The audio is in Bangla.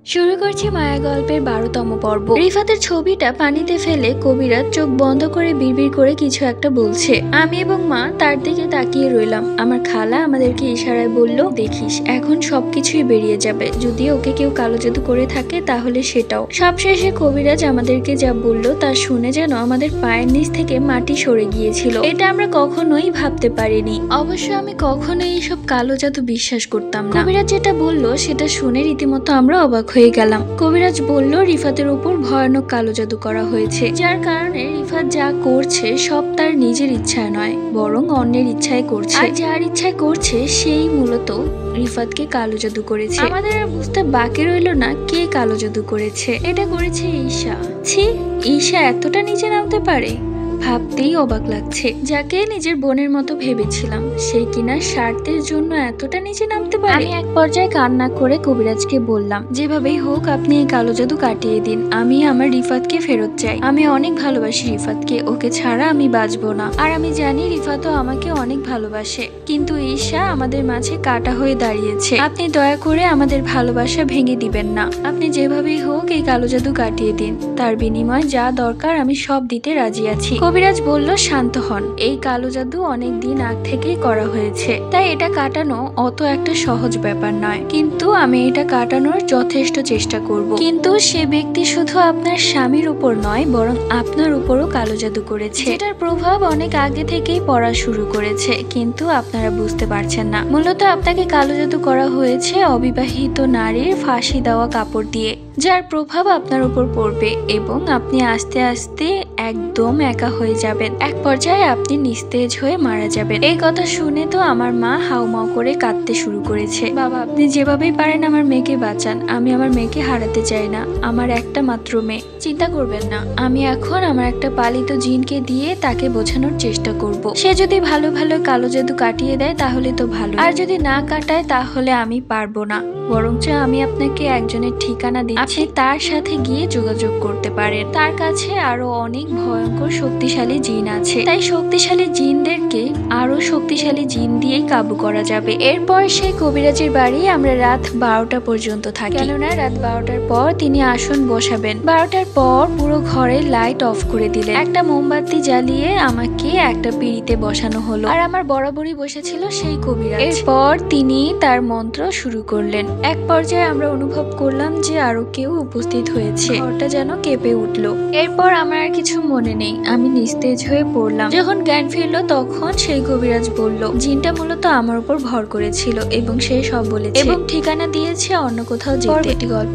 শুরু করছি মায়া গল্পের ১২তম পর্ব। রিফাতের ছবিটা পানিতে ফেলে কবিরাজ চোখ বন্ধ করে বিড়বিড় করে কিছু একটা বলছে। আমি এবং মা তার দিকে তাকিয়ে রইলাম। আমার খালা আমাদেরকে ইশারায় বলল, দেখিস এখন সবকিছুই বেরিয়ে যাবে, যদি ওকে কেউ কালো জাদু করে থাকে তাহলে সেটাও। সবশেষে কবিরাজ আমাদেরকে যা বলল তা শুনে যেন আমাদের পায়ের নিচ থেকে মাটি সরে গিয়েছিল। এটা আমরা কখনোই ভাবতে পারিনি। অবশ্য আমি কখনোই এইসব কালো জাদু বিশ্বাস করতাম না। কবিরাজ যেটা বলল সেটা শুনে রীতিমতো আমরা অবাক হয়ে গেলাম। কবিরাজ বলল রিফাতের উপর ভয়ানক কালো জাদু করা হয়েছে, যার কারণে রিফাত যা করছে সব তার নিজের ইচ্ছায় নয়, বরং অন্যের ইচ্ছায় করছে। আর যার ইচ্ছায় করছে সেই মূলত রিফাতকে কালো জাদু করেছে। আমাদের আর বুঝতে বাকি রইল না কে কালো জাদু করেছে। এটা করেছে ঈশা। ছি, ঈশা এতটা নিচে নামতে পারে? ভাবতেই অবাক লাগছে। যাকে নিজের বোনের মতো ভেবেছিলাম সে কিনা স্বার্থের জন্য এতটা নিচে নামতে পারে। আমি এক পর্যায়ে কান্না করে কবিরাজকে বললাম, যেভাবেই হোক আপনি এই কালো জাদু কাটিয়ে দিন, আমি আমার রিফাতকে ফেরত চাই। আমি অনেক ভালোবাসি রিফাতকে, ওকে ছাড়া আমি বাঁচবো না। আর আমি জানি রিফাতও আমাকে অনেক ভালোবাসে, কিন্তু ঈশা আমাদের মাঝে কাটা হয়ে দাঁড়িয়েছে। আপনি দয়া করে আমাদের ভালোবাসা ভেঙে দিবেন না। আপনি যেভাবেই হোক এই কালো জাদু কাটিয়ে দিন, তার বিনিময়ে যা দরকার আমি সব দিতে রাজি আছি। কবিরাজ বলল, শান্ত হন, এই কালো জাদু অনেক দিন আগ থেকেই করা হয়েছে, তাই এটা কাটানো অত একটা সহজ ব্যাপার নয়, কিন্তু আমি এটা কাটানোর যথেষ্ট চেষ্টা করব। কিন্তু সে ব্যক্তি শুধু আপনার স্বামীর উপর নয়, বরং আপনার উপরও কালো জাদু করেছে, যেটার প্রভাব অনেক আগে থেকেই পড়া শুরু করেছে, কিন্তু আপনারা বুঝতে পারছেন না। মূলত আপনাকে কালো জাদু করা হয়েছে অবিবাহিত নারীর ফাঁসি দেওয়া কাপড় দিয়ে, যার প্রভাব আপনার উপর পড়বে এবং আপনি আস্তে আস্তে একদম একা হয়ে যাবেন। এক পর্যায়ে আপনি নিস্তেজ হয়ে মারা যাবেন। এই কথা শুনে তো আমার মা হাউমাউ করে কাঁদতে শুরু করেছে। বাবা, আপনি যেভাবেই পারেন আমার মেয়েকে বাঁচান, আমি আমার মেয়েকে হারাতে চাই না, আমার একটা মাত্র মেয়ে। চিন্তা করবেন না, আমি এখন আমার একটা পালিত জিনকে দিয়ে তাকে বোঝানোর চেষ্টা করব। সে যদি ভালো ভালো কালো জাদু কাটিয়ে দেয় তাহলে তো ভালো, আর যদি না কাটায় তাহলে আমি পারবো না। বরঞ্চ আমি আপনাকে একজনের ঠিকানা দিচ্ছি, আপনি তার সাথে গিয়ে যোগাযোগ করতে পারেন। তার কাছে আরো অনেক ভয়ঙ্কর শক্তিশালী জিন আছে, তাই শক্তিশালী জিনদেরকে আরো শক্তিশালী জিন দিয়েই কাবু করা যাবে। এরপর সেই কবিরাজের বাড়ি আমরা রাত 12টা পর্যন্ত থাকি, কেননা রাত 12টার পর তিনি আসন বসাবেন। 12টার পর পুরো ঘরে লাইট অফ করে দিলেন। একটা মোমবাতি জ্বালিয়ে আমাকে একটা পিঁড়িতে বসানো হলো, আর আমার বরাবরই বসেছিল সেই কবিরাজ। এরপর তিনি তার মন্ত্র শুরু করলেন। এক পর্যায়ে আমরা অনুভব করলাম যে আরো কেউ উপস্থিত হয়েছে, ঘরটা যেন কেঁপে উঠলো। এরপর আমার আর কিছু মনে নেই, আমি নিস্তেজ হয়ে পড়লাম। যখন জ্ঞান ফিরলো তখন সেই কবিরাজ বলল, জিনটা মূলত আমার উপর ভর করেছিল এবং সে সব বলেছে এবং ঠিকানা দিয়েছে অন্য কোথাও যেতে। পরবর্তী গল্প।